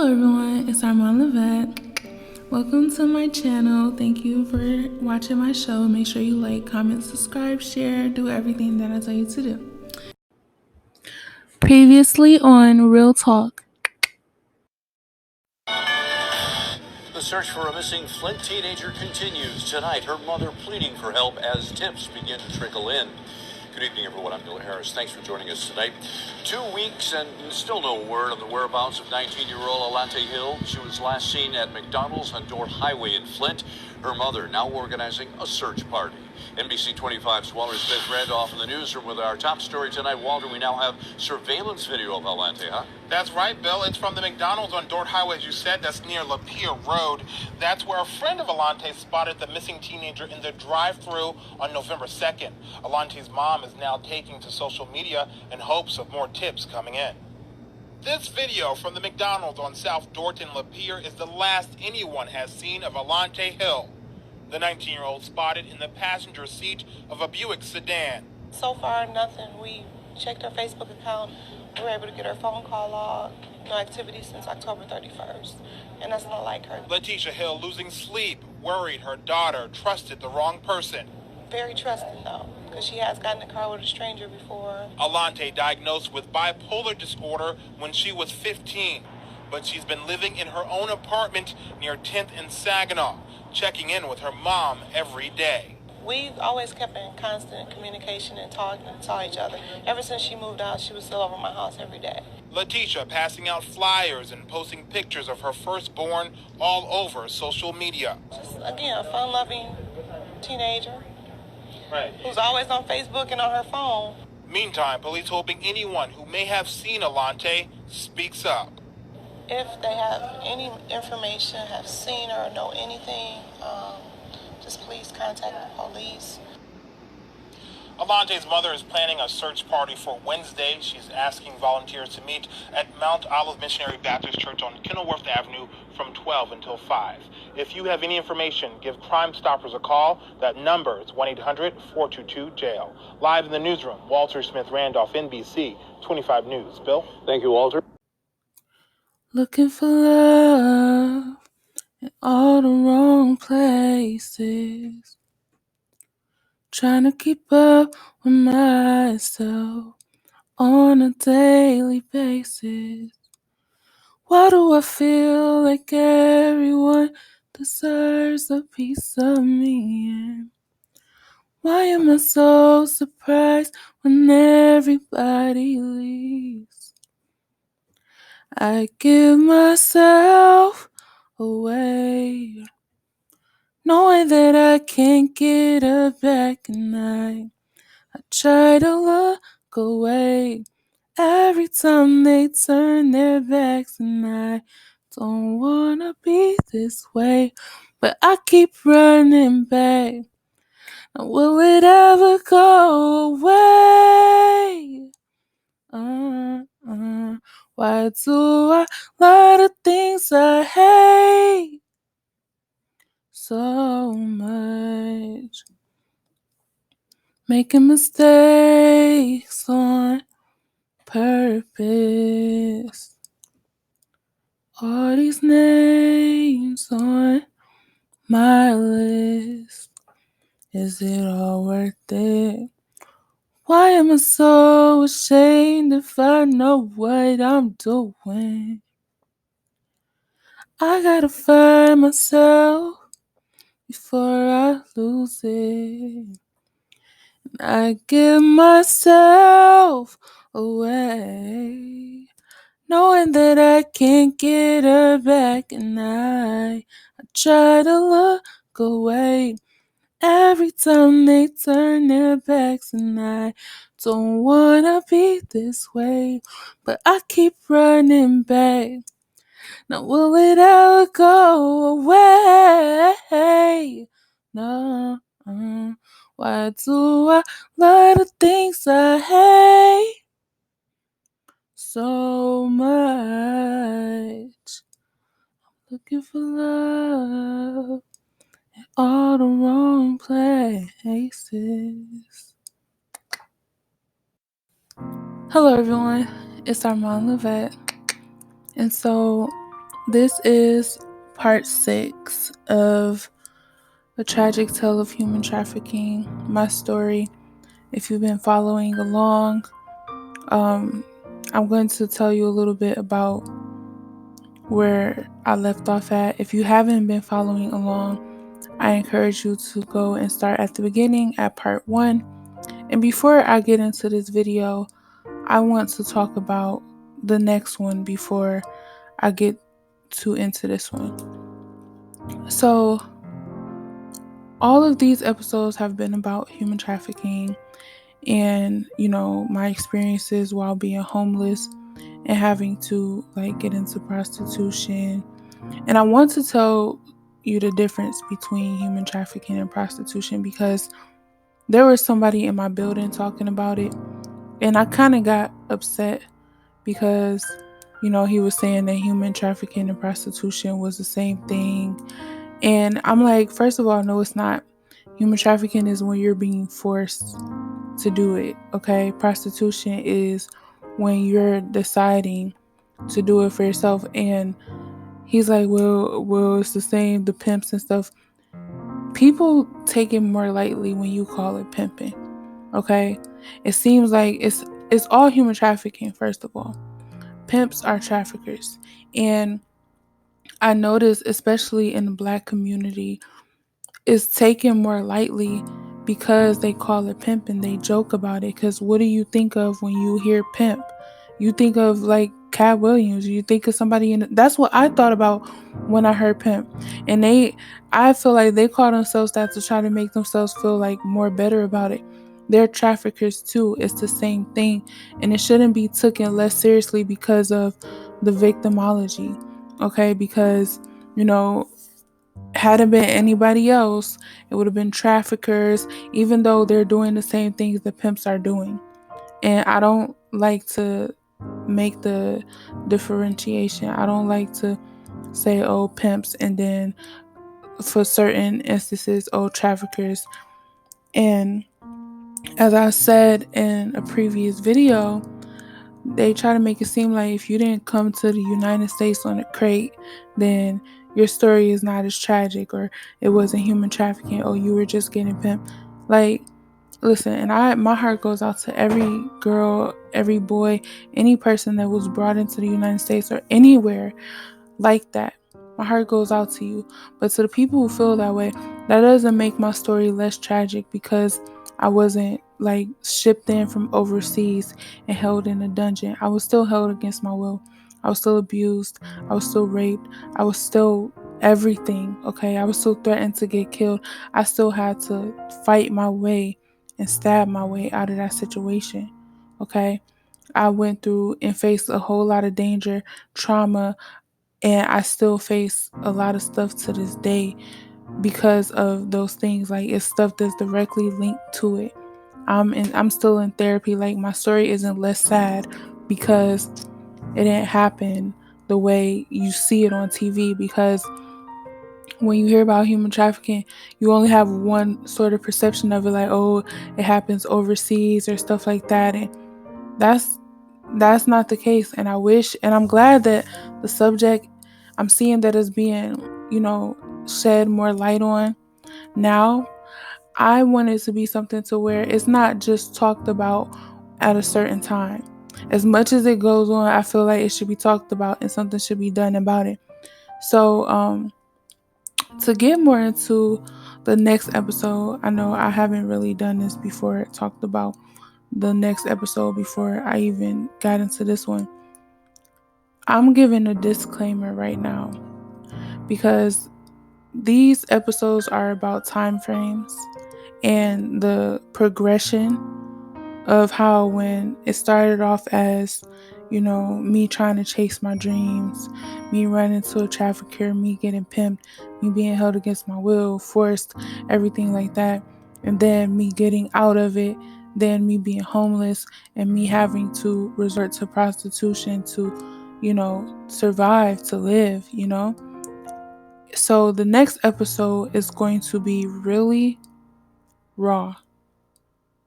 Hello everyone, it's Armand Levette. Welcome to my channel. Thank you for watching my show. Make sure you like, comment, subscribe, share, do everything that I tell you to do. Previously on Real Talk. The search for a missing Flint teenager continues. Tonight, her mother pleading for help as tips begin to trickle in. Good evening, everyone. I'm Bill Harris. Thanks for joining us tonight. 2 weeks and still no word on the whereabouts of 19-year-old Alante Hill. She was last seen at McDonald's on Dorr Highway in Flint. Her mother now organizing a search party. NBC 25's Walter Smith-Randolph in the newsroom with our top story tonight. Walter, we now have surveillance video of Alante, huh? That's right, Bill. It's from the McDonald's on Dorr Highway, as you said. That's near Lapeer Road. That's where a friend of Alante spotted the missing teenager in the drive-thru on November 2nd. Alante's mom is now taking to social media in hopes of more tips coming in. This video from the McDonald's on South Dorton Lapeer is the last anyone has seen of Alante Hill. The 19-year-old spotted in the passenger seat of a Buick sedan. So far, nothing. We checked her Facebook account. We were able to get her phone call log. No activity since October 31st. And that's not like her. Letitia Hill losing sleep, worried her daughter trusted the wrong person. Very trusting, though, because she has gotten in a car with a stranger before. Alante diagnosed with bipolar disorder when she was 15. But she's been living in her own apartment near 10th and Saginaw, checking in with her mom every day. We've always kept in constant communication and talking and saw each other. Ever since she moved out, she was still over my house every day. Letitia passing out flyers and posting pictures of her firstborn all over social media. Just, again, a fun-loving teenager. Right. Who's always on Facebook and on her phone. Meantime, police hoping anyone who may have seen Alante speaks up. If they have any information, have seen her, or know anything, just please contact the police. Alante's mother is planning a search party for Wednesday. She's asking volunteers to meet at Mount Olive Missionary Baptist Church on Kenilworth Avenue from 12 until 5. If you have any information, give Crime Stoppers a call. That number is 1-800-422-JAIL. Live in the newsroom, Walter Smith-Randolph, NBC 25 News. Bill? Thank you, Walter. Looking for love in all the wrong places. Trying to keep up with myself on a daily basis. Why do I feel like everyone deserves a piece of me? And why am I so surprised when everybody leaves? I give myself away, knowing that I can't get her back, and I try to look away every time they turn their backs, and I don't wanna be this way, but I keep running back. Now, will it ever go away? Why do I lie to things I hate so much? Making mistakes on purpose. All these names on my list. Is it all worth it? Why am I so ashamed if I know what I'm doing? I gotta find myself before I lose it. I give myself away, knowing that I can't get her back, and I try to look away every time they turn their backs, and I don't wanna be this way, but I keep running back. Now will it ever go away? No. Why do I lie to things I hate so much? I'm looking for love in all the wrong places. Hello everyone, it's Armand Levette. And so This is part 6 of the tragic tale of human trafficking, my story. If you've been following along, I'm going to tell you a little bit about where I left off at. If you haven't been following along, I encourage you to go and start at the beginning at part 1. And before I get into this video, I want to talk about the next one before I get too into this one. So, all of these episodes have been about human trafficking and, my experiences while being homeless and having to get into prostitution. And I want to tell you the difference between human trafficking and prostitution because there was somebody in my building talking about it, and I kind of got upset because he was saying that human trafficking and prostitution was the same thing. And I'm like, first of all, no, it's not. Human trafficking is when you're being forced to do it, okay? Prostitution is when you're deciding to do it for yourself. And he's like, well, it's the same, the pimps and stuff. People take it more lightly when you call it pimping, okay? It seems like it's all human trafficking, first of all. Pimps are traffickers. And I noticed, especially in the Black community, is taken more lightly because they call it pimp and they joke about it. Because what do you think of when you hear pimp? You think of like Cat Williams. You think of somebody that's what I thought about when I heard pimp. And I feel like they call themselves that to try to make themselves feel like more better about it. They're traffickers too. It's the same thing. And it shouldn't be taken less seriously because of the victimology. Okay? Because, you know, had it been anybody else, it would have been traffickers, even though they're doing the same things the pimps are doing. And I don't like to make the differentiation. I don't like to say, oh, pimps, and then for certain instances, oh, traffickers. And as I said in a previous video, they try to make it seem like if you didn't come to the United States on a crate, then your story is not as tragic, or it wasn't human trafficking, or you were just getting pimped. Like, listen, and my heart goes out to every girl, every boy, any person that was brought into the United States or anywhere like that. My heart goes out to you. But to the people who feel that way, that doesn't make my story less tragic because I wasn't like shipped in from overseas and held in a dungeon. I was still held against my will. I was still abused. I was still raped. I was still everything. Okay. I was still threatened to get killed. I still had to fight my way and stab my way out of that situation. Okay. I went through and faced a whole lot of danger, trauma, and I still face a lot of stuff to this day because of those things. Like, it's stuff that's directly linked to it. I'm still in therapy. Like, my story isn't less sad because it didn't happen the way you see it on TV. Because when you hear about human trafficking, you only have one sort of perception of it, like, oh, it happens overseas or stuff like that. And that's that's not the case. And I wish, and I'm glad that the subject, I'm seeing that it's being, shed more light on now. I want it to be something to where it's not just talked about at a certain time. As much as it goes on, I feel like it should be talked about and something should be done about it. So to get more into the next episode, I know I haven't really done this before, talked about the next episode before I even got into this one. I'm giving a disclaimer right now because these episodes are about time frames and the progression of how, when it started off as, me trying to chase my dreams, me running to a trafficker, me getting pimped, me being held against my will, forced, everything like that. And then me getting out of it, then me being homeless, and me having to resort to prostitution to, survive, to live. So the next episode is going to be really raw,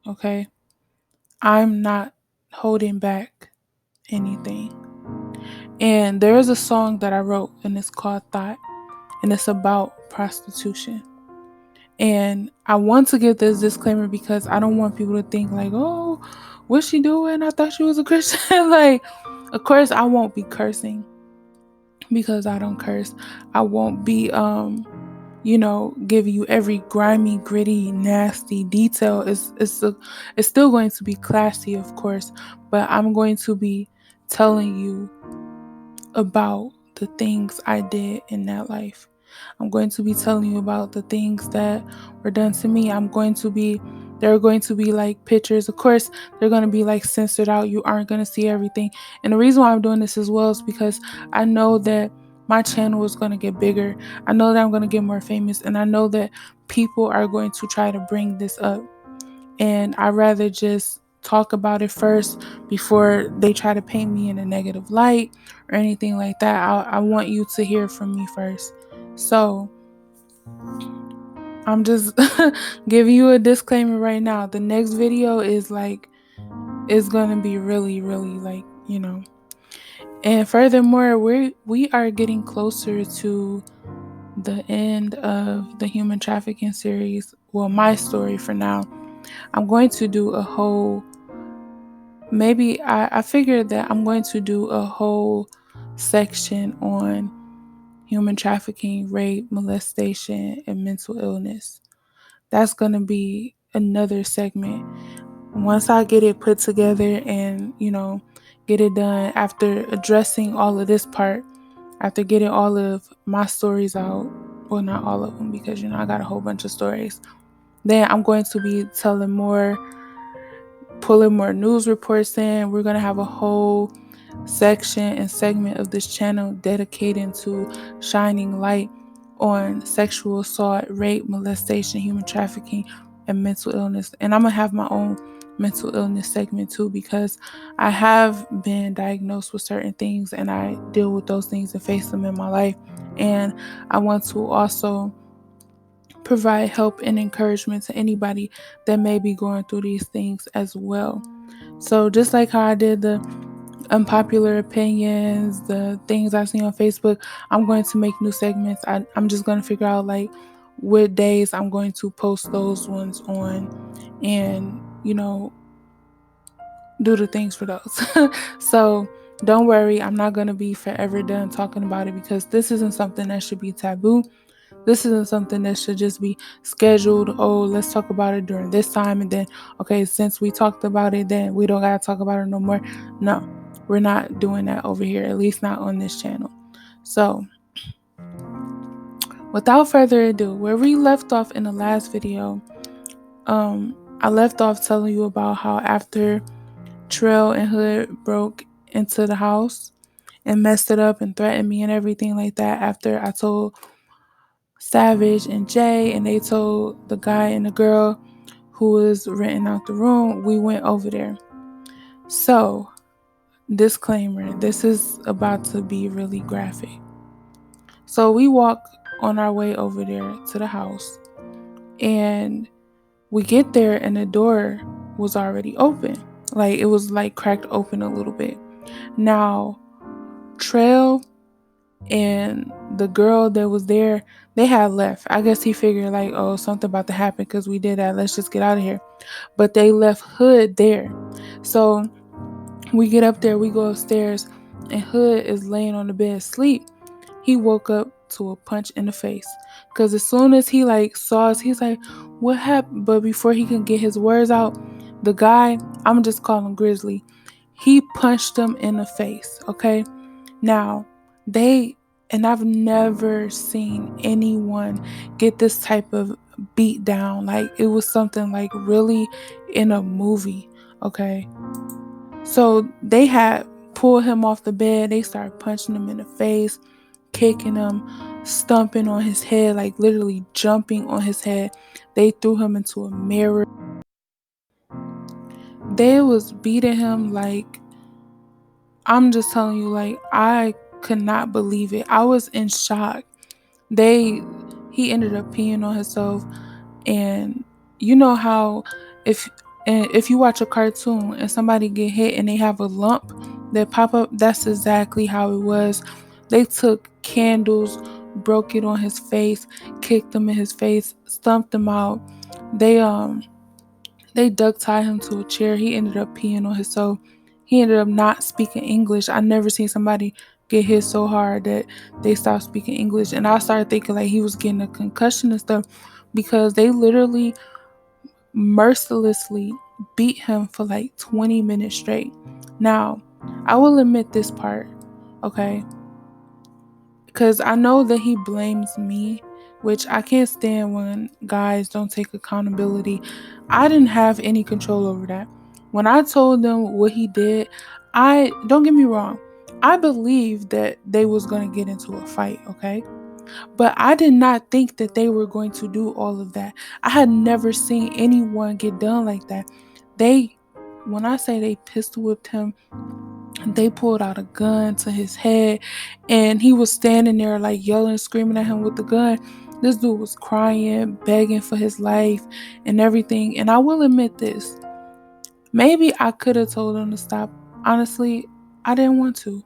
okay? I'm not holding back anything. And there is a song that I wrote, and it's called Thought, and it's about prostitution. And I want to give this disclaimer because I don't want people to think like, oh, what's she doing? I thought she was a Christian. Like, of course, I won't be cursing because I don't curse. I won't be giving you every grimy, gritty, nasty detail. It's still going to be classy, of course, but I'm going to be telling you about the things I did in that life. I'm going to be telling you about the things that were done to me. There are going to be like pictures. Of course, they're going to be like censored out. You aren't going to see everything. And the reason why I'm doing this as well is because I know that my channel is going to get bigger. I know that I'm going to get more famous. And I know that people are going to try to bring this up. And I'd rather just talk about it first before they try to paint me in a negative light or anything like that. I want you to hear from me first. So I'm just giving you a disclaimer right now. The next video is gonna be really, really and furthermore, we are getting closer to the end of the human trafficking series. Well, my story for now. I'm going to do a whole maybe I figured that I'm going to do a whole section on human trafficking, rape, molestation, and mental illness. That's going to be another segment. Once I get it put together and, get it done after addressing all of this part, after getting all of my stories out, well, not all of them because, I got a whole bunch of stories, then I'm going to be pulling more news reports in. We're going to have a whole section and segment of this channel dedicated to shining light on sexual assault, rape, molestation, human trafficking, and mental illness. And I'm going to have my own mental illness segment too because I have been diagnosed with certain things and I deal with those things and face them in my life. And I want to also provide help and encouragement to anybody that may be going through these things as well. So just like how I did the unpopular opinions, the things I see on Facebook, I'm going to make new segments. I'm just going to figure out like what days I'm going to post those ones on and, do the things for those. So don't worry, I'm not going to be forever done talking about it because this isn't something that should be taboo. This isn't something that should just be scheduled. Oh, let's talk about it during this time. And then, okay, since we talked about it, then we don't got to talk about it no more. No, we're not doing that over here, at least not on this channel. So, without further ado, where we left off in the last video, I left off telling you about how after Trail and Hood broke into the house and messed it up and threatened me and everything like that, after I told Savage and Jay and they told the guy and the girl who was renting out the room, we went over there. So, disclaimer, this is about to be really graphic. So we walk on our way over there to the house and we get there and the door was already open. Like it was like cracked open a little bit. Now, Trail and the girl that was there, they had left. I guess he figured like, oh, something about to happen because we did that. Let's just get out of here. But they left Hood there. So we get up there, we go upstairs, and Hood is laying on the bed asleep. He woke up to a punch in the face. Because as soon as he like saw us, he's like, what happened? But before he can get his words out, the guy, I'm just calling him Grizzly, he punched him in the face. Okay. Now, and I've never seen anyone get this type of beat down. Like it was something like really in a movie. Okay. So they had pulled him off the bed. They started punching him in the face, kicking him, stomping on his head, like literally jumping on his head. They threw him into a mirror. They was beating him like, I'm just telling you, like, I could not believe it. I was in shock. He ended up peeing on himself, and you know how if you watch a cartoon and somebody get hit and they have a lump That pop up, that's exactly how it was. They took candles, broke it on his face, kicked him in his face, stumped him out. They they duct tied him to a chair. He ended up peeing on himself. He ended up not speaking English. I never seen somebody get hit so hard that they stopped speaking English. And I started thinking like he was getting a concussion and stuff because they literally mercilessly beat him for like 20 minutes straight. Now, I will admit this part, okay? Because I know that he blames me, which I can't stand when guys don't take accountability. I didn't have any control over that. When I told them what he did, I don't get me wrong, I believed that they was going to get into a fight, okay? But I did not think that they were going to do all of that. I had never seen anyone get done like that. They, when I say they pistol whipped him, they pulled out a gun to his head and he was standing there like yelling, screaming at him with the gun. This dude was crying, begging for his life and everything. And I will admit this, maybe I could have told him to stop. Honestly, I didn't want to.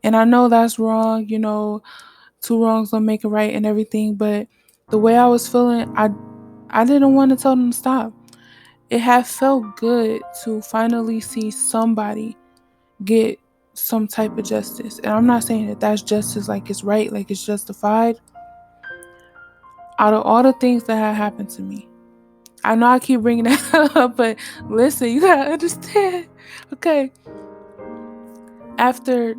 And I know that's wrong, two wrongs don't make it right and everything, but the way I was feeling, I didn't want to tell them to stop. It had felt good to finally see somebody get some type of justice. And I'm not saying that that's justice like it's right, like it's justified. Out of all the things that had happened to me, I know I keep bringing that up, but listen, you gotta understand. Okay, after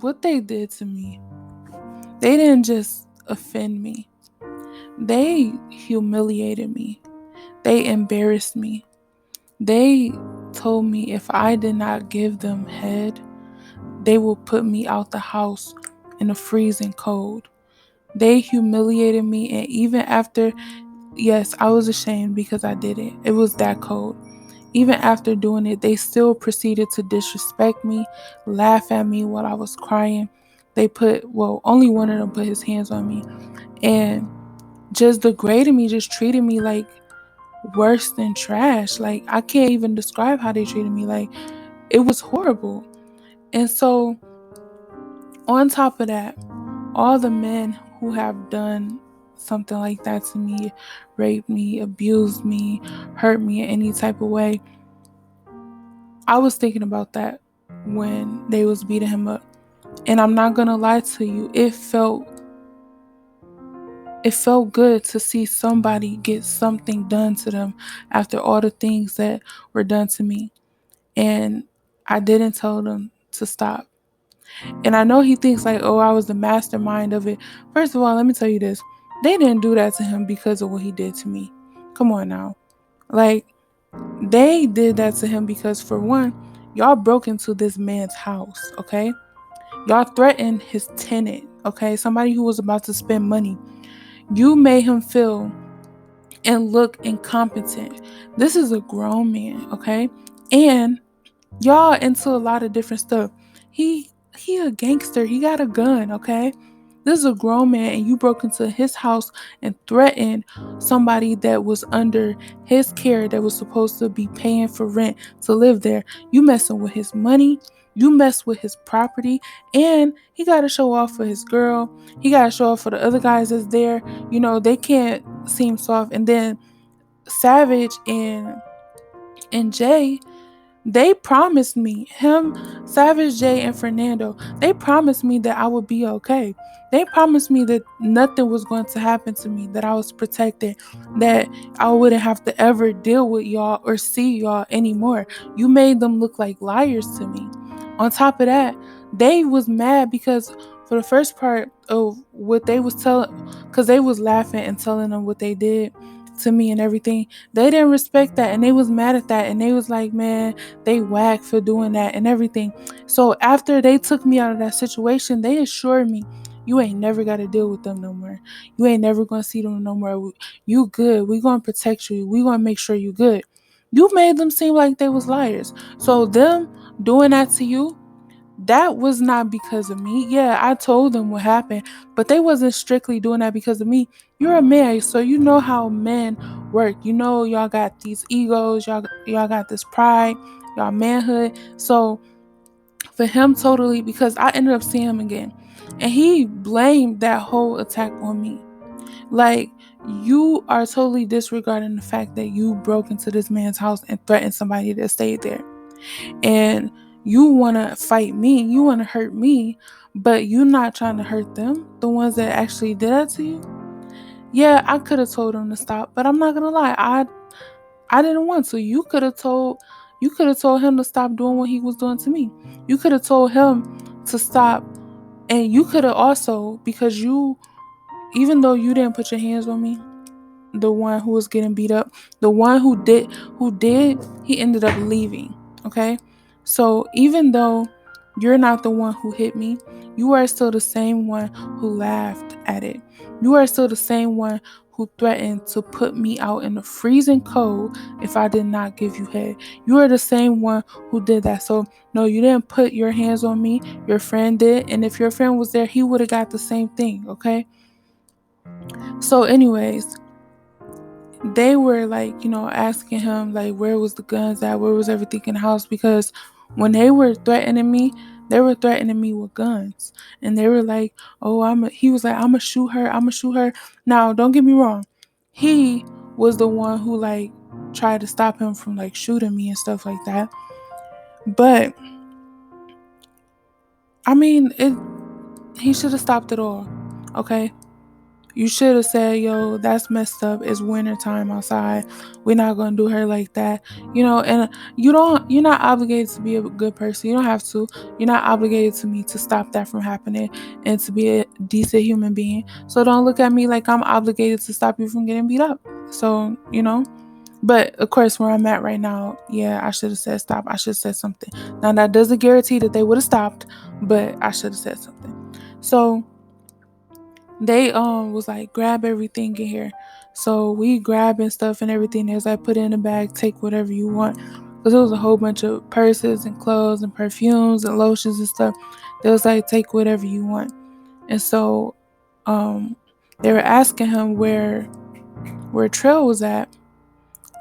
what they did to me, they didn't just offend me, they humiliated me, they embarrassed me. They told me if I did not give them head, they will put me out the house in the freezing cold. They humiliated me, and even after, yes, I was ashamed because I did it. It was that cold. Even after doing it, they still proceeded to disrespect me, laugh at me while I was crying. Only one of them put his hands on me and just degraded me, just treated me like worse than trash. Like, I can't even describe how they treated me. Like, it was horrible. And so, on top of that, all the men who have done something like that to me, raped me, abused me, hurt me in any type of way, I was thinking about that when they was beating him up. And I'm not gonna lie to you, it felt good to see somebody get something done to them after all the things that were done to me. And I didn't tell them to stop. And I know he thinks like, oh, I was the mastermind of it. First of all, let me tell you this. They didn't do that to him because of what he did to me. Come on now. Like, they did that to him because, for one, y'all broke into this man's house, okay? Y'all threatened his tenant, okay? Somebody who was about to spend money. You made him feel and look incompetent. This is a grown man, okay? And y'all into a lot of different stuff. He a gangster. He got a gun, okay? This is a grown man and you broke into his house and threatened somebody that was under his care that was supposed to be paying for rent to live there. You messing with his money, you mess with his property, and he got to show off for his girl. He got to show off for the other guys that's there. They can't seem soft. And then Savage and Jay, they promised me, him, Savage J, and Fernando, they promised me that I would be okay. They promised me that nothing was going to happen to me, that I was protected, that I wouldn't have to ever deal with y'all or see y'all anymore. You made them look like liars to me. On top of that, they was mad because for the first part of what they was telling, because they was laughing and telling them what they did to me and everything, they didn't respect that and they was mad at that and they was like, man, they whack for doing that and everything. So after they took me out of that situation, they assured me, you ain't never got to deal with them no more. You ain't never going to see them no more. You good. We going to protect you. We going to make sure you good. You made them seem like they was liars. So them doing that to you, that was not because of me. Yeah, I told them what happened, but they wasn't strictly doing that because of me. You're a man, so you know how men work. Y'all got these egos, y'all got this pride, y'all manhood. So For him totally, because I ended up seeing him again. And he blamed that whole attack on me. Like, you are totally disregarding the fact that you broke into this man's house and threatened somebody that stayed there. And you want to fight me, you want to hurt me, but you're not trying to hurt them, the ones that actually did that to you. Yeah, I could have told him to stop, but I'm not gonna lie, I didn't want to. You could have told him to stop doing what he was doing to me. You could have told him to stop, and you could have also, because you, even though you didn't put your hands on me, the one who was getting beat up, the one who did, he ended up leaving. Okay? So even though you're not the one who hit me, you are still the same one who laughed at it. You are still the same one who threatened to put me out in the freezing cold if I did not give you head. You are the same one who did that. So no, you didn't put your hands on me. Your friend did. And if your friend was there, he would have got the same thing. Okay? So anyways, they were like, asking him like where was the guns at, where was everything in the house, because when they were threatening me with guns. And they were like, oh, he was like, I'm gonna shoot her, I'm gonna shoot her. Now don't get me wrong, he was the one who like tried to stop him from like shooting me and stuff like that. But I mean, he should have stopped it all. Okay, you should have said, yo, that's messed up. It's winter time outside. We're not gonna do her like that. And you're not obligated to be a good person. You don't have to. You're not obligated to me to stop that from happening and to be a decent human being. So don't look at me like I'm obligated to stop you from getting beat up. So. But of course, where I'm at right now, yeah, I should have said stop. I should have said something. Now that doesn't guarantee that they would have stopped, but I should have said something. So they was like, grab everything in here. So we grabbing stuff and everything. As I put it in the bag, take whatever you want, because there was a whole bunch of purses and clothes and perfumes and lotions and stuff. They was like, take whatever you want. And so um they were asking him where Trail was at.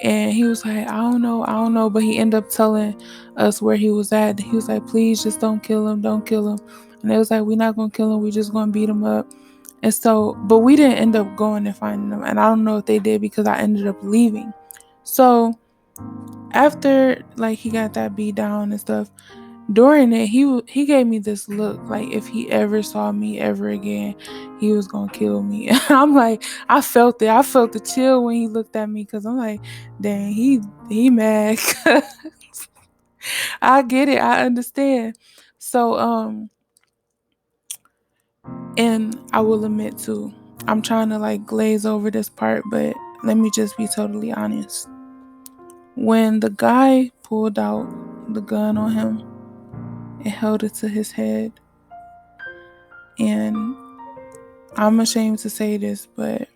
And he was like, I don't know. But he ended up telling us where he was at. He was like, please just don't kill him, don't kill him. And they was like, we're not gonna kill him, we just gonna beat him up. And so, but we didn't end up going and finding them. And I don't know if they did, because I ended up leaving. So after like he got that beat down and stuff, during it, he gave me this look like if he ever saw me ever again, he was gonna kill me. And I'm like, I felt it. I felt the chill when he looked at me, because I'm like, dang, he mad. I get it. I understand. So and I will admit too, I'm trying to like glaze over this part, but let me just be totally honest. When the guy pulled out the gun on him and held it to his head, and I'm ashamed to say this, but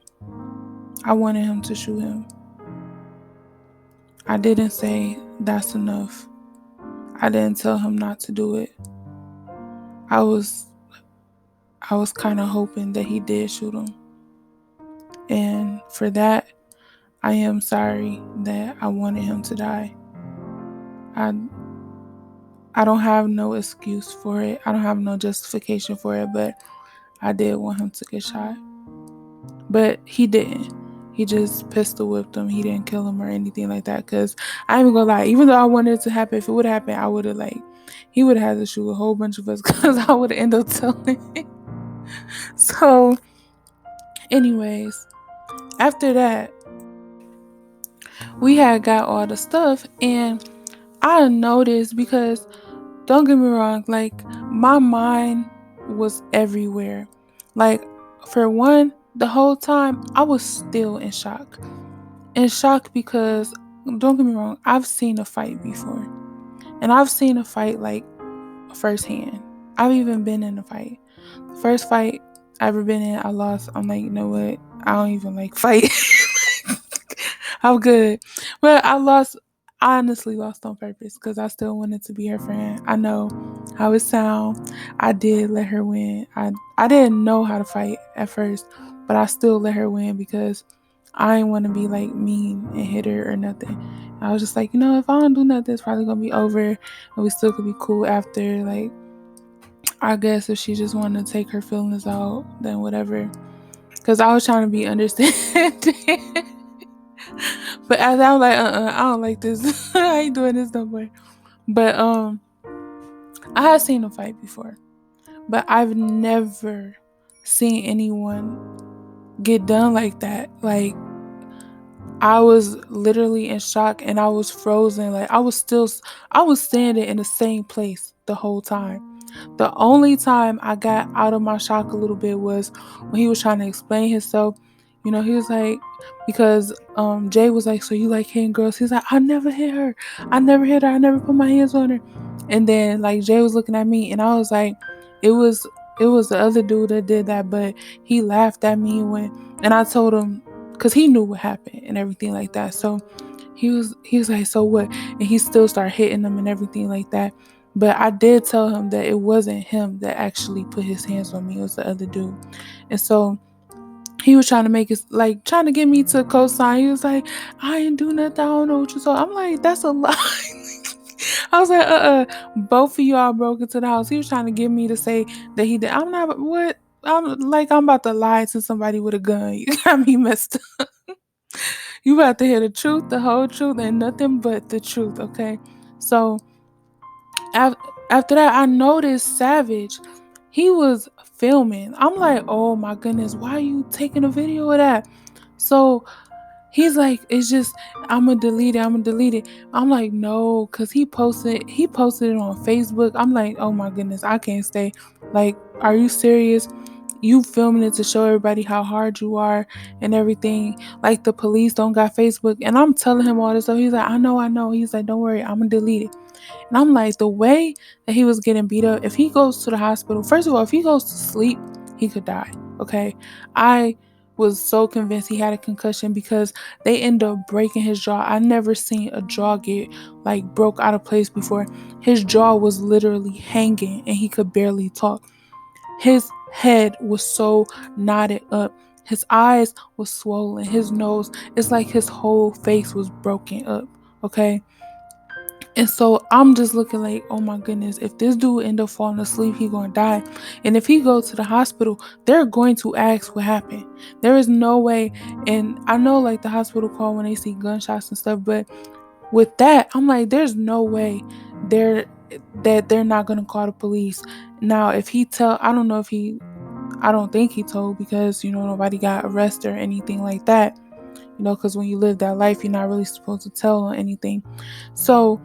I wanted him to shoot him. I didn't say that's enough. I didn't tell him not to do it. I was kind of hoping that he did shoot him. And for that, I am sorry that I wanted him to die. I I don't have no excuse for it. I don't have no justification for it, but I did want him to get shot. But he didn't. He just pistol whipped him. He didn't kill him or anything like that. Cause I ain't even gonna lie. Even though I wanted it to happen, if it would have happened, I would have he would have had to shoot a whole bunch of us, cause I would have ended up telling him. So, anyways, after that, we had got all the stuff, and I noticed, because don't get me wrong, like my mind was everywhere. Like, for one, the whole time I was still in shock. In shock because, don't get me wrong, I've seen a fight before. And I've seen a fight like firsthand. I've even been in a fight. The first fight I ever been in, I lost. I'm like, you know what? I don't even like fight. I'm good. But I honestly lost on purpose, because I still wanted to be her friend. I know how it sounds. I did let her win. I didn't know how to fight at first, but I still let her win, because I didn't want to be like mean and hit her or nothing. I was just like, if I don't do nothing, it's probably gonna be over, and we still could be cool after. Like, I guess if she just wanted to take her feelings out, then whatever. Cause I was trying to be understanding, but as I was like, I don't like this. I ain't doing this no more. But I had seen them fight before, but I've never seen anyone get done like that. Like, I was literally in shock and I was frozen. Like, I was standing in the same place the whole time. The only time I got out of my shock a little bit was when he was trying to explain himself. He was like, because Jay was like, so you like hitting girls? He's like, I never hit her. I never hit her. I never put my hands on her. And then like Jay was looking at me and I was like, it was it was the other dude that did that, but he laughed at me and I told him because he knew what happened and everything like that. So he was like, so what? And he still started hitting them and everything like that. But I did tell him that it wasn't him that actually put his hands on me. It was the other dude. And so he was trying to make it like trying to get me to co-sign. He was like, I didn't do nothing. I don't know what you saw. I'm like, that's a lie. I was like, both of y'all broke into the house. He was trying to get me to say that he did. I'm not what I'm like I'm about to lie to somebody with a gun. You got me messed up. You about to hear the truth, the whole truth, and nothing but the truth, okay? So after that, I noticed Savage. He was filming. I'm like, oh my goodness, why are you taking a video of that? So he's like, it's just I'm gonna delete it. I'm gonna delete it. I'm like, no, cause he posted it on Facebook. I'm like, oh my goodness, I can't stay. Like, are you serious? You filming it to show everybody how hard you are and everything. Like the police don't got Facebook. And I'm telling him all this stuff. He's like, I know, I know. He's like, don't worry, I'm gonna delete it. And I'm like, the way that he was getting beat up, if he goes to the hospital, first of all, if he goes to sleep, he could die. Okay. I was so convinced he had a concussion because they end up breaking his jaw. I never seen a jaw get like broke out of place before. His jaw was literally hanging and he could barely talk. His head was so knotted up. His eyes was swollen. His nose, it's like his whole face was broken up. Okay. And so I'm just looking like, oh my goodness, if this dude end up falling asleep, he gonna die. And if he goes to the hospital, they're going to ask what happened. There is no way. And I know like the hospital call when they see gunshots and stuff, but with that, I'm like, there's no way they're not gonna call the police. Now, if he tell, I don't think he told because nobody got arrested or anything like that. Because when you live that life, you're not really supposed to tell on anything. So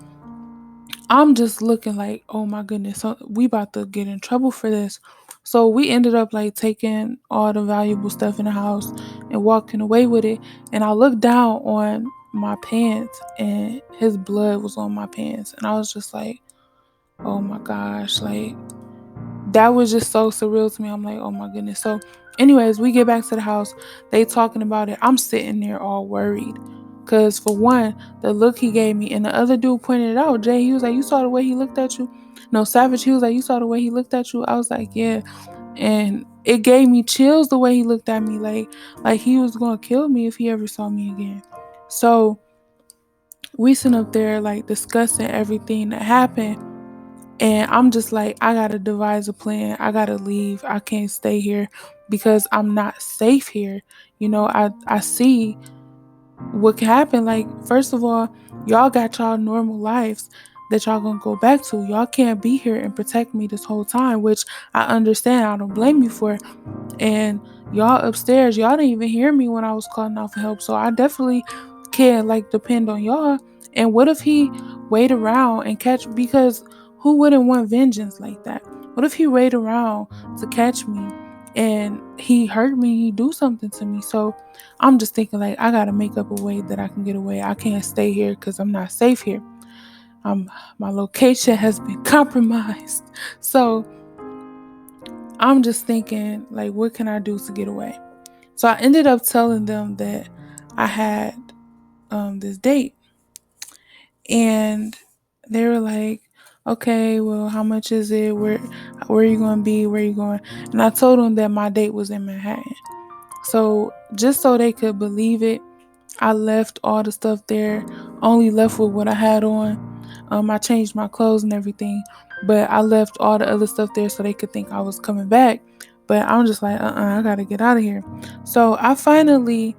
I'm just looking like, oh my goodness, so we about to get in trouble for this. So we ended up like taking all the valuable stuff in the house and walking away with it. And I looked down on my pants and his blood was on my pants. And I was just like, oh my gosh, like that was just so surreal to me. I'm like, oh my goodness. So, anyways, we get back to the house. They talking about it. I'm sitting there all worried. Cause for one, the look he gave me, and the other dude pointed it out. Jay, he was like, you saw the way he looked at you? No, Savage, he was like, you saw the way he looked at you? I was like, yeah. And it gave me chills the way he looked at me, like he was gonna kill me if he ever saw me again. So we sit up there like discussing everything that happened. And I'm just like, I gotta devise a plan. I gotta leave. I can't stay here because I'm not safe here. I see what can happen. Like, first of all, y'all got y'all normal lives that y'all gonna go back to. Y'all can't be here and protect me this whole time, which I understand. I don't blame you for. And y'all upstairs, y'all didn't even hear me when I was calling out for help. So I definitely can't like depend on y'all. And what if he wait around and catch, because who wouldn't want vengeance like that? What if he wait around to catch me and he hurt me, he do something to me? So I'm just thinking like I gotta make up a way that I can get away. I can't stay here because I'm not safe here. My location has been compromised. So I'm just thinking, like, what can I do to get away? So I ended up telling them that I had this date, and they were like, "Okay, well, how much is it? Where are you going to be? Where are you going?" And I told them that my date was in Manhattan. So just so they could believe it, I left all the stuff there, only left with what I had on. I changed my clothes and everything, but I left all the other stuff there so they could think I was coming back. But I'm just like, I gotta get out of here. So I finally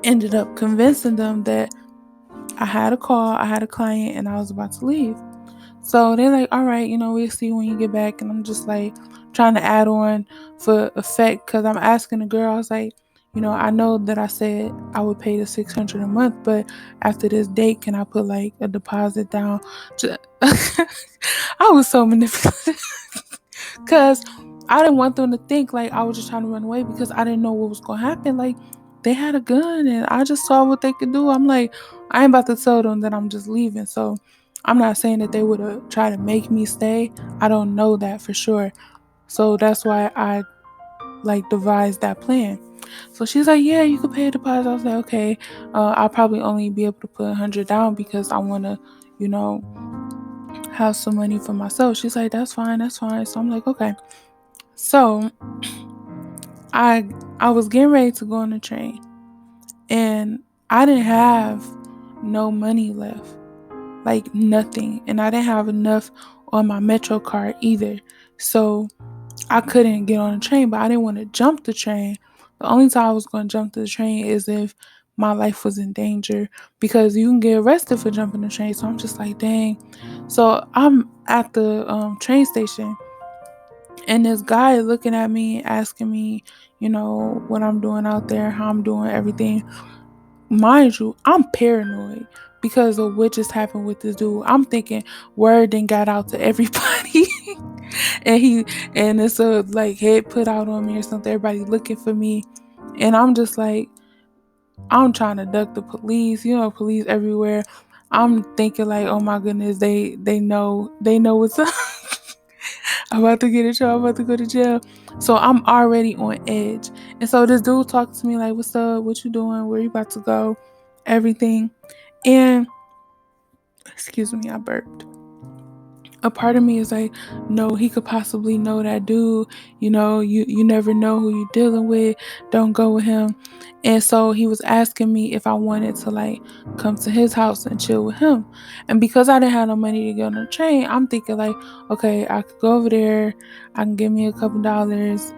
ended up convincing them that I had a call, I had a client, and I was about to leave. So they're like, all right, we'll see when you get back. And I'm just like trying to add on for effect because I'm asking the girl, I was like, I know that I said I would pay the 600 a month, but after this date, can I put like a deposit down? I was so manipulative because I didn't want them to think like I was just trying to run away because I didn't know what was going to happen. Like they had a gun and I just saw what they could do. I'm like, I ain't about to tell them that I'm just leaving. So I'm not saying that they would have tried to make me stay. I don't know that for sure. So that's why I like devised that plan. So she's like, yeah, you could pay a deposit. I was like, okay, I'll probably only be able to put 100 down because I want to, you know, have some money for myself. She's like, that's fine, that's fine. So I'm like, okay. So I was getting ready to go on the train and I didn't have no money left. Like nothing. And I didn't have enough on my Metro card either. So I couldn't get on the train, but I didn't want to jump the train. The only time I was going to jump the train is if my life was in danger because you can get arrested for jumping the train. So I'm just like, dang. So I'm at the train station and this guy looking at me, asking me, what I'm doing out there, how I'm doing, everything. Mind you, I'm paranoid because of what just happened with this dude. I'm thinking word then got out to everybody. and he and it's a like head put out on me or something. Everybody looking for me. And I'm just like, I'm trying to duck the police, police everywhere. I'm thinking like, oh my goodness, they know what's up. I'm about to get in trouble. I'm about to go to jail. So I'm already on edge. And so this dude talked to me like, what's up? What you doing? Where you about to go? Everything. And excuse me, I burped. A part of me is like, no, he could possibly know that dude. You never know who you're dealing with. Don't go with him. And so he was asking me if I wanted to like come to his house and chill with him. And because I didn't have no money to get on the train, I'm thinking like, okay, I could go over there. I can give me a couple dollars,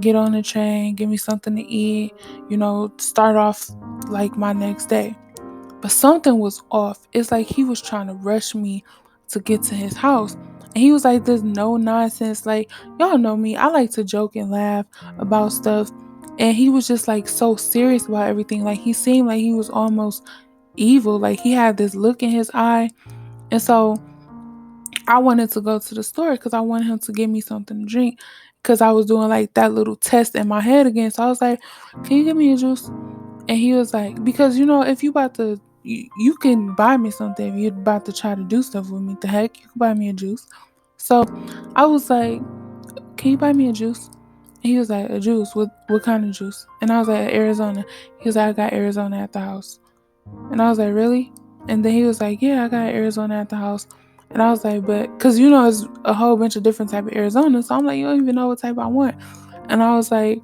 get on the train, give me something to eat, start off like my next day. But something was off. It's like he was trying to rush me to get to his house. And he was like, there's no nonsense. Like, y'all know me. I like to joke and laugh about stuff. And he was just like so serious about everything. Like, he seemed like he was almost evil. Like, he had this look in his eye. And so I wanted to go to the store because I wanted him to give me something to drink because I was doing like that little test in my head again. So I was like, can you give me a juice? And he was like, because if you about to, you can buy me something. If you're about to try to do stuff with me, the heck, you can buy me a juice. So I was like, can you buy me a juice? And he was like, a juice? What kind of juice? And I was like, Arizona. He was like, I got Arizona at the house. And I was like, really? And then he was like, yeah, I got Arizona at the house. And I was like, but, because it's a whole bunch of different type of Arizona. So I'm like, you don't even know what type I want. And I was like,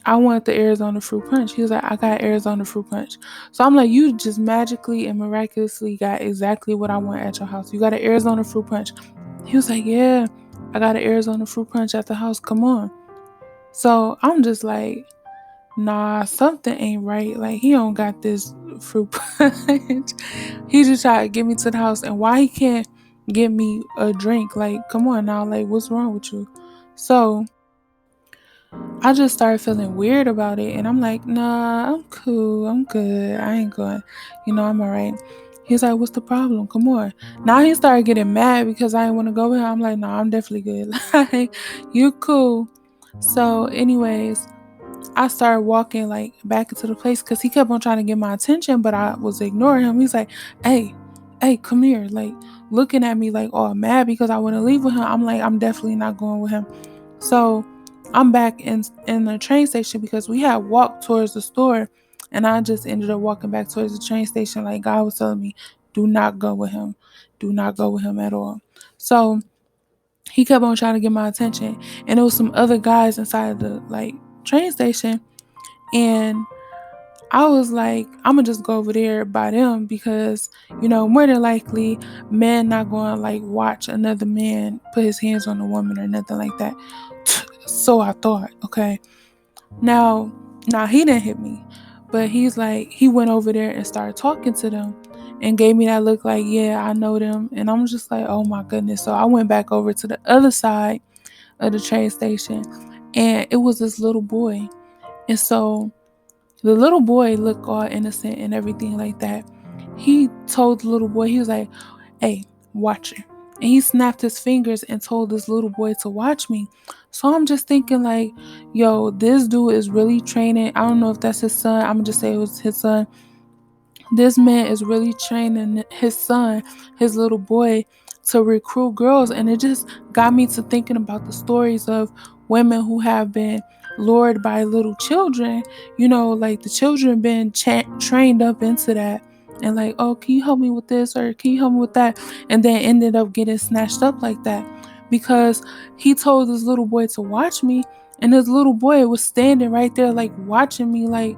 I want the Arizona fruit punch. He was like, I got Arizona fruit punch. So I'm like, you just magically and miraculously got exactly what I want at your house. You got an Arizona fruit punch. He was like, yeah, I got an Arizona fruit punch at the house. Come on. So I'm just like, nah, something ain't right. Like, he don't got this fruit punch. He just tried to get me to the house. And why he can't get me a drink? Like, come on now. Like, what's wrong with you? So I just started feeling weird about it. And I'm like, nah, I'm cool. I'm good. I ain't going. I'm all right. He's like, what's the problem? Come on. Now he started getting mad because I didn't want to go with him. I'm like, nah, I'm definitely good. Like, you cool. So, anyways, I started walking like back into the place because he kept on trying to get my attention, but I was ignoring him. He's like, hey, come here. Like, looking at me like all mad because I want to leave with him. I'm like, I'm definitely not going with him. So I'm back in the train station because we had walked towards the store, and I just ended up walking back towards the train station. Like, God was telling me, do not go with him. Do not go with him at all. So he kept on trying to get my attention, and there was some other guys inside the like train station, and I was like, I'm gonna just go over there by them because, more than likely, men not going to like watch another man put his hands on a woman or nothing like that. So I thought, okay. Now, he didn't hit me, but he went over there and started talking to them and gave me that look like, yeah, I know them. And I'm just like, oh my goodness. So I went back over to the other side of the train station, and it was this little boy. And so the little boy looked all innocent and everything like that. He told the little boy, he was like, hey, watch it. And he snapped his fingers and told this little boy to watch me. So I'm just thinking, like, yo, this dude is really training. I don't know if that's his son. I'm going to just say it was his son. This man is really training his son, his little boy, to recruit girls. And it just got me to thinking about the stories of women who have been lured by little children. Like the children been trained up into that. And like, oh, can you help me with this, or can you help me with that? And then ended up getting snatched up like that because he told this little boy to watch me. And this little boy was standing right there, like watching me, like,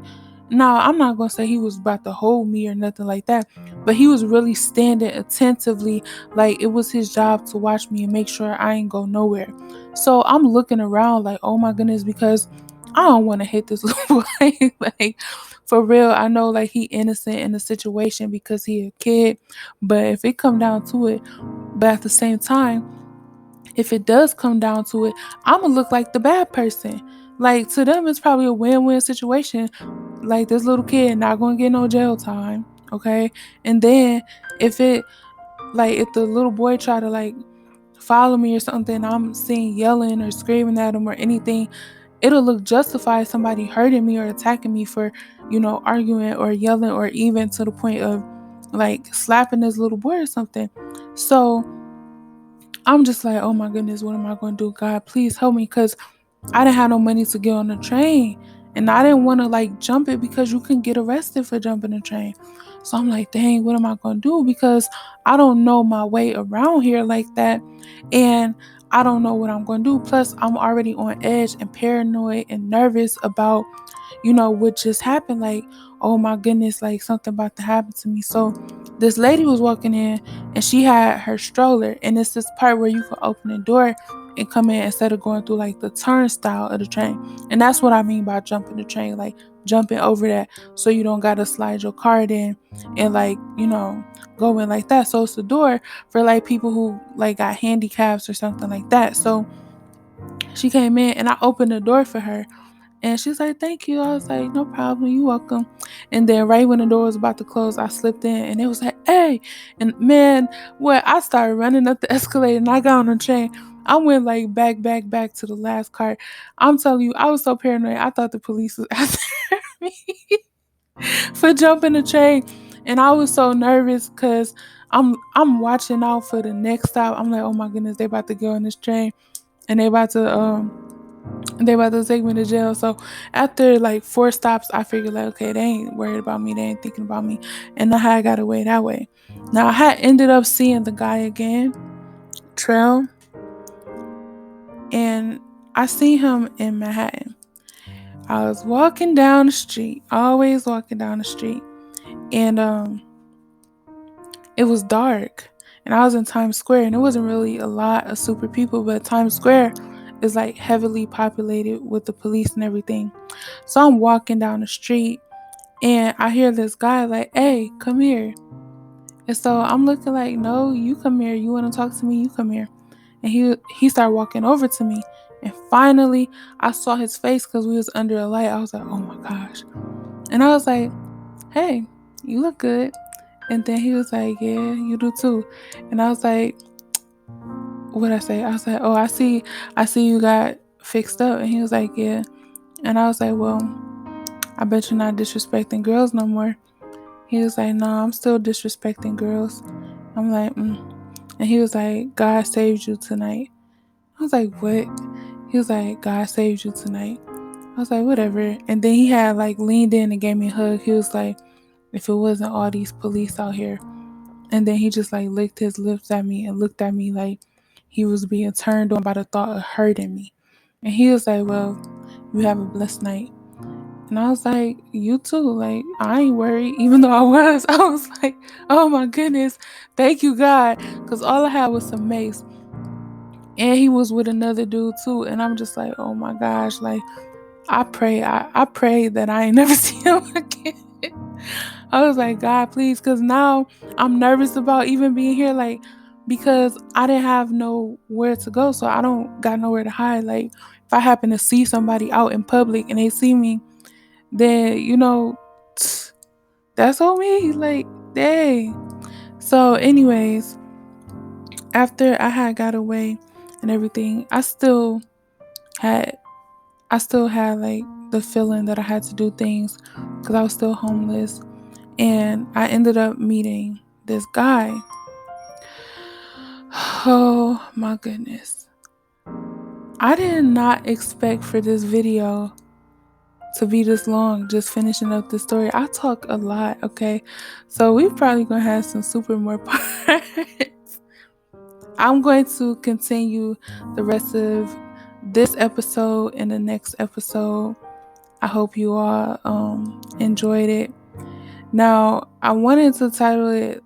now, I'm not going to say he was about to hold me or nothing like that, but he was really standing attentively, like it was his job to watch me and make sure I ain't go nowhere. So I'm looking around like, oh my goodness, because I don't want to hit this little boy. Like, for real, I know like he innocent in the situation because he a kid, but if it come down to it, but at the same time, if it does come down to it, I'm gonna look like the bad person. Like to them, it's probably a win-win situation. Like this little kid not gonna get no jail time, okay? And then if it if the little boy try to like follow me or something, I'm seeing yelling or screaming at him or anything, it'll look justified somebody hurting me or attacking me for, arguing or yelling or even to the point of like slapping this little boy or something. So I'm just like, oh my goodness, what am I going to do? God, please help me, because I didn't have no money to get on the train. And I didn't want to like jump it because you can get arrested for jumping the train. So I'm like, dang, what am I going to do? Because I don't know my way around here like that. And I don't know what I'm going to do. Plus, I'm already on edge and paranoid and nervous about, what just happened. Like, oh my goodness, like something about to happen to me. So this lady was walking in and she had her stroller. And it's this part where you can open the door and come in instead of going through like the turnstile of the train. And that's what I mean by jumping the train, like jumping over that so you don't gotta slide your card in and like, go in like that. So it's the door for like people who like got handicaps or something like that. So she came in and I opened the door for her. And she's like, thank you. I was like, no problem. You welcome. And then right when the door was about to close, I slipped in and it was like, hey. And man, I started running up the escalator and I got on the train. I went like back to the last cart. I'm telling you, I was so paranoid. I thought the police was after me for jumping the train. And I was so nervous because I'm watching out for the next stop. I'm like, oh my goodness, they about to go on this train and they about to take me to jail. So after like 4 stops, I figured like, okay, they ain't worried about me. They ain't thinking about me. And I had got away that way. Now I had ended up seeing the guy again, Trail, and I see him in Manhattan. I was walking down the street, always walking down the street, and it was dark. And I was in Times Square, and it wasn't really a lot of super people, but Times Square is like heavily populated with the police and everything. So I'm walking down the street and I hear this guy like, hey, come here. And so I'm looking like, no, you come here. You want to talk to me? You come here. And he started walking over to me. And finally, I saw his face because we was under a light. I was like, oh my gosh. And I was like, hey, you look good. And then he was like, yeah, you do too. And I was like, what I say? I was like, oh, I see you got fixed up. And he was like, yeah. And I was like, well, I bet you're not disrespecting girls no more. He was like, no, I'm still disrespecting girls. I'm like, mm. And he was like, God saved you tonight. I was like, what? He was like, God saved you tonight. I was like, whatever. And then he had like leaned in and gave me a hug. He was like, if it wasn't all these police out here. And then he just like licked his lips at me and looked at me like he was being turned on by the thought of hurting me. And he was like, well, You have a blessed night. And I was like, you too. Like, I ain't worried. Even though I was like, oh my goodness, thank you, God. Because all I had was some mace. And he was with another dude too. And I'm just like, oh my gosh. Like, I pray that I ain't never see him again. I was like, God, please. Because now I'm nervous about even being here. Like, because I didn't have nowhere to go. So I don't got nowhere to hide. Like, if I happen to see somebody out in public and they see me, then, that's on me. Like, dang. So, anyways, after I had got away and everything, had I still had like the feeling that I had to do things because I was still homeless. And I ended up meeting this guy. Oh my goodness. I did not expect for this video to be this long, just finishing up the story. I talk a lot, okay? So we probably gonna have some super more parts. I'm going to continue the rest of this episode and the next episode. I hope you all enjoyed it. Now, I wanted to title it,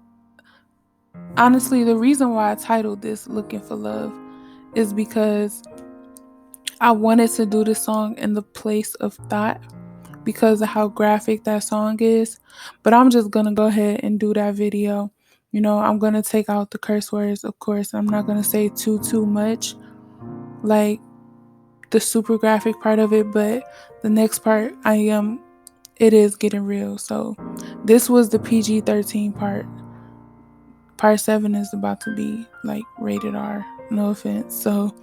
honestly, the reason why I titled this Looking for Love is because I wanted to do this song in the place of thought because of how graphic that song is. But I'm just going to go ahead and do that video. I'm going to take out the curse words, of course. I'm not going to say too much, like the super graphic part of it, but the next part, it is getting real. So this was the PG-13 part. Part 7 is about to be like rated R. No offense. So,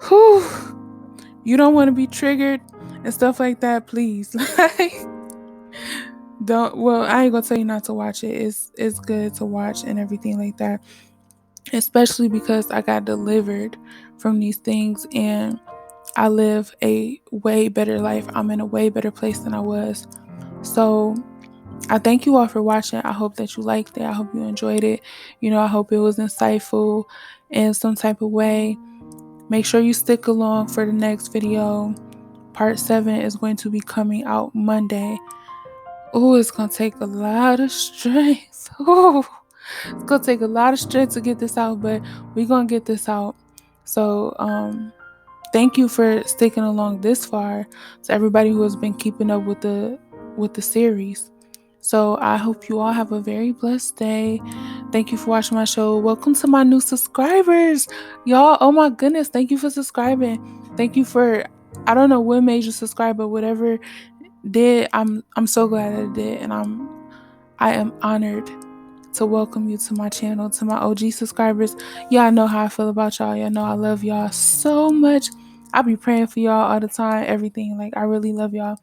whew, you don't want to be triggered and stuff like that, please. Don't. Well, I ain't gonna tell you not to watch it. It's good to watch and everything like that. Especially because I got delivered from these things and I live a way better life. I'm in a way better place than I was. So I thank you all for watching. I hope that you liked it. I hope you enjoyed it. I hope it was insightful in some type of way. Make sure you stick along for the next video. Part 7 is going to be coming out Monday. Oh, it's going to take a lot of strength. Oh, it's going to take a lot of strength to get this out, but we're going to get this out. So, thank you for sticking along this far. To everybody who has been keeping up with the series. So I hope you all have a very blessed day. Thank you for watching my show. Welcome to my new subscribers, y'all. Oh my goodness, thank you for subscribing. Thank you for, I don't know what made you subscribe, but whatever did, I'm so glad that it did, and I am honored to welcome you to my channel. To my OG subscribers, y'all know how I feel about y'all. Y'all know I love y'all so much. I be praying for y'all all the time, everything. Like, I really love y'all,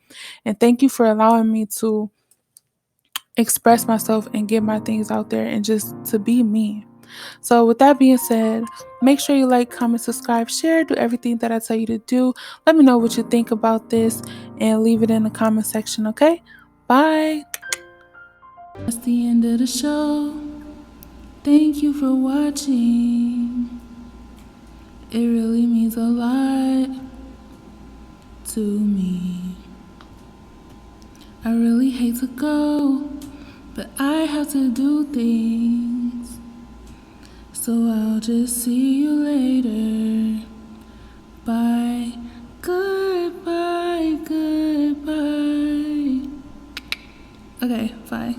and thank you for allowing me to express myself and get my things out there and just to be me. So with that being said, make sure you like, comment, subscribe, share, do everything that I tell you to do. Let me know what you think about this and leave it in the comment section, okay? Bye. That's the end of the show. Thank you for watching. It really means a lot to me. I really hate to go, but I have to do things. So I'll just see you later. Bye. Goodbye, goodbye. Okay, bye.